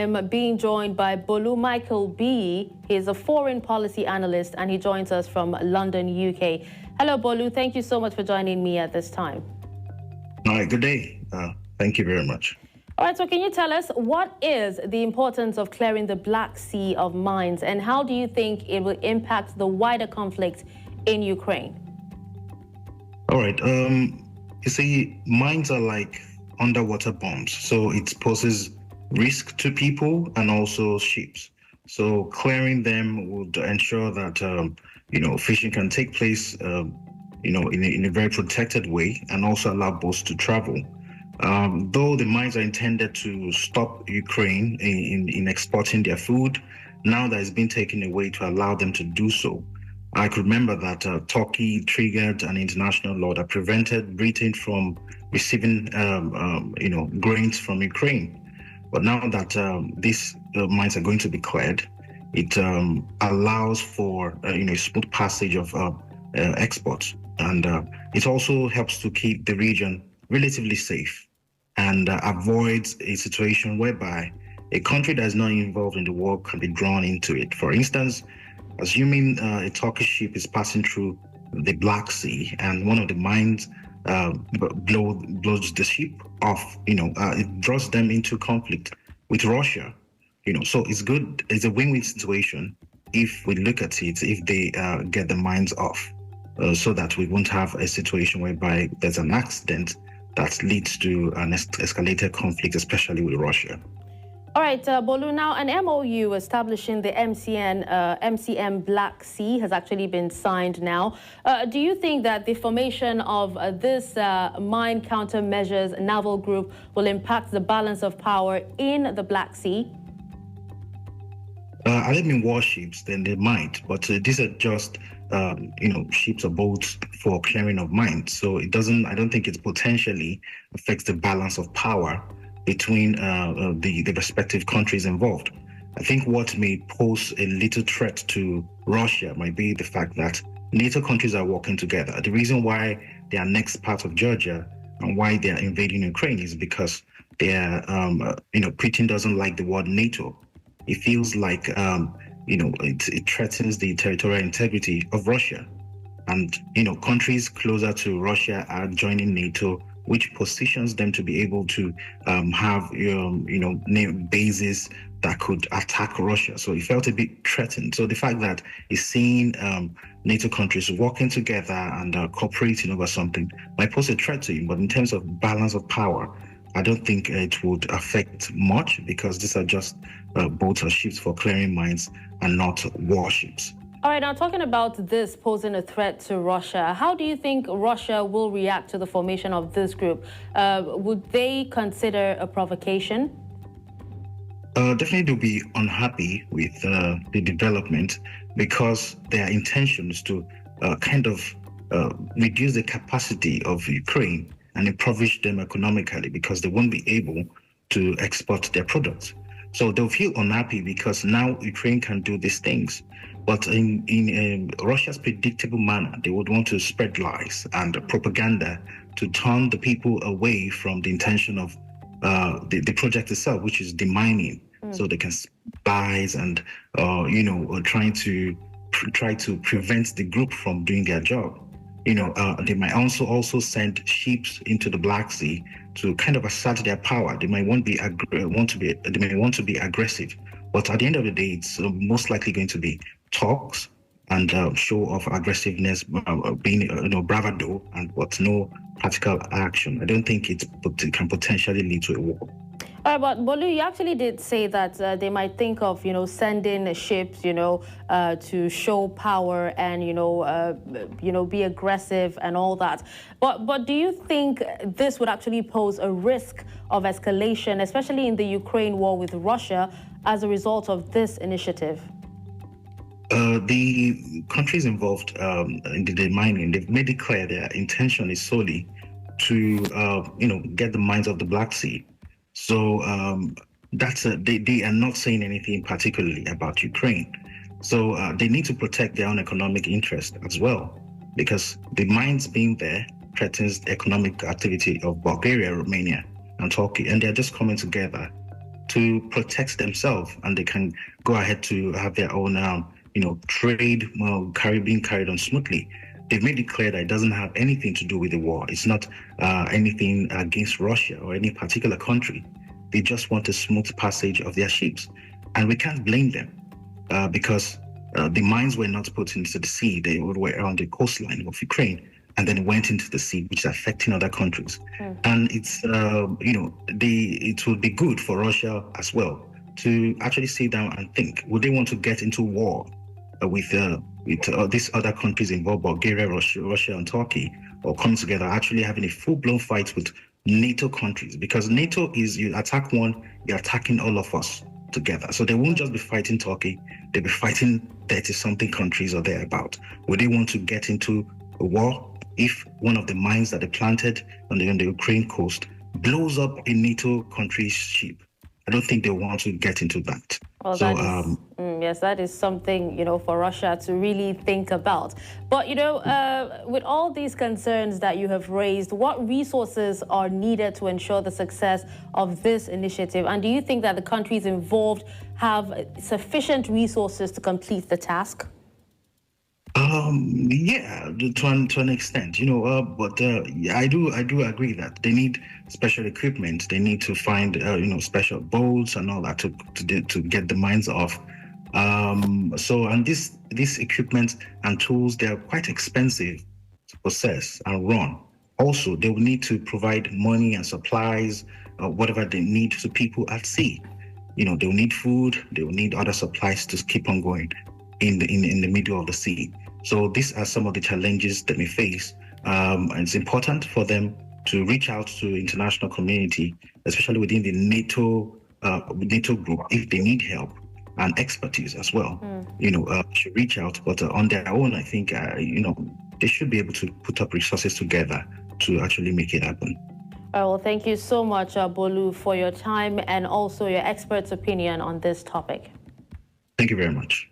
I'm being joined by Bolu Michael-Biyi. He's a foreign policy analyst and he joins us from London, UK. Hello, Bolu. Thank you so much for joining me at this time. Hi, good day. Thank you very much. All right, so can you tell us what is the importance of clearing the Black Sea of mines and how do you think it will impact the wider conflict in Ukraine? All right. You see, mines are like underwater bombs, so it poses risk to people and also ships. So clearing them would ensure that fishing can take place in a very protected way and also allow boats to travel. Though the mines are intended to stop Ukraine in exporting their food, now that it's been taken away to allow them to do so. I could remember that Turkey triggered an international law that prevented Britain from receiving grains from Ukraine. But now that these mines are going to be cleared, it allows for smooth passage of exports, and it also helps to keep the region relatively safe and avoids a situation whereby a country that is not involved in the war can be drawn into it. For instance, assuming a Turkish ship is passing through the Black Sea and one of the mines blows the ship off, it draws them into conflict with Russia. So it's good. It's a win-win situation if we look at it, if they get the mines off, so that we won't have a situation whereby there's an accident that leads to an escalated conflict, especially with Russia. All right, Bolu, now an MOU establishing the MCM Black Sea has actually been signed now. Do you think that the formation of this mine countermeasures naval group will impact the balance of power in the Black Sea? I don't mean warships, then they might, but these are just ships or boats for clearing of mines. So I don't think it potentially affects the balance of power between the respective countries involved. I think what may pose a little threat to Russia might be the fact that NATO countries are working together. The reason why they are next part of Georgia and why they are invading Ukraine is because they are, Putin doesn't like the word NATO. It feels like, it threatens the territorial integrity of Russia. And, countries closer to Russia are joining NATO, which positions them to be able to have, bases that could attack Russia. So he felt a bit threatened. So the fact that he's seeing NATO countries working together and cooperating over something might pose a threat to him. But in terms of balance of power, I don't think it would affect much because these are just boats or ships for clearing mines and not warships. All right, now talking about this posing a threat to Russia, how do you think Russia will react to the formation of this group? Would they consider a provocation? Definitely they'll be unhappy with the development because their intention is to reduce the capacity of Ukraine and impoverish them economically because they won't be able to export their products. So they'll feel unhappy because now Ukraine can do these things. But in Russia's predictable manner, they would want to spread lies and propaganda to turn the people away from the intention of the project itself, which is demining. So they can spies and try to prevent the group from doing their job. They might also send ships into the Black Sea to kind of assert their power. They might want to be aggressive, but at the end of the day, it's most likely going to be talks and show of aggressiveness, being bravado, but no practical action. I don't think it can potentially lead to a war. All right, but Bolu, you actually did say that they might think of, sending ships, to show power and, be aggressive and all that. But do you think this would actually pose a risk of escalation, especially in the Ukraine war with Russia, as a result of this initiative? The countries involved in the demining, they've made it clear their intention is solely to, get the mines of the Black Sea. So they are not saying anything particularly about Ukraine. So they need to protect their own economic interest as well, because the mines being there threatens the economic activity of Bulgaria, Romania, and Turkey, and they're just coming together to protect themselves, and they can go ahead to have their own, trade being carried on smoothly. They've made it clear that it doesn't have anything to do with the war. It's not anything against Russia or any particular country. They just want a smooth passage of their ships, and we can't blame them because the mines were not put into the sea. They were on the coastline of Ukraine, and then went into the sea, which is affecting other countries. And it's, it would be good for Russia as well to actually sit down and think, would they want to get into war with these other countries involved, Bulgaria, Russia, and Turkey, or come together, actually having a full-blown fight with NATO countries? Because NATO is, you attack one, you're attacking all of us together. So they won't just be fighting Turkey, they'll be fighting 30-something countries or thereabout. Would they want to get into a war if one of the mines that they planted on the Ukraine coast blows up a NATO country's ship? I don't think they want to get into that. Well, so, yes, that is something, for Russia to really think about. But, with all these concerns that you have raised, what resources are needed to ensure the success of this initiative? And do you think that the countries involved have sufficient resources to complete the task? Yeah, to an extent, but I do agree that they need special equipment. They need to find, special boats and all that to get the mines off. And this equipment and tools, they are quite expensive to possess and run. Also, they will need to provide money and supplies, whatever they need to people at sea. They will need food. They will need other supplies to keep on going in the middle of the sea. So these are some of the challenges that we face. And it's important for them to reach out to international community, especially within the NATO group, if they need help and expertise as well. Should reach out, but on their own, I think, they should be able to put up resources together to actually make it happen. Well, thank you so much, Bolu, for your time and also your expert's opinion on this topic. Thank you very much.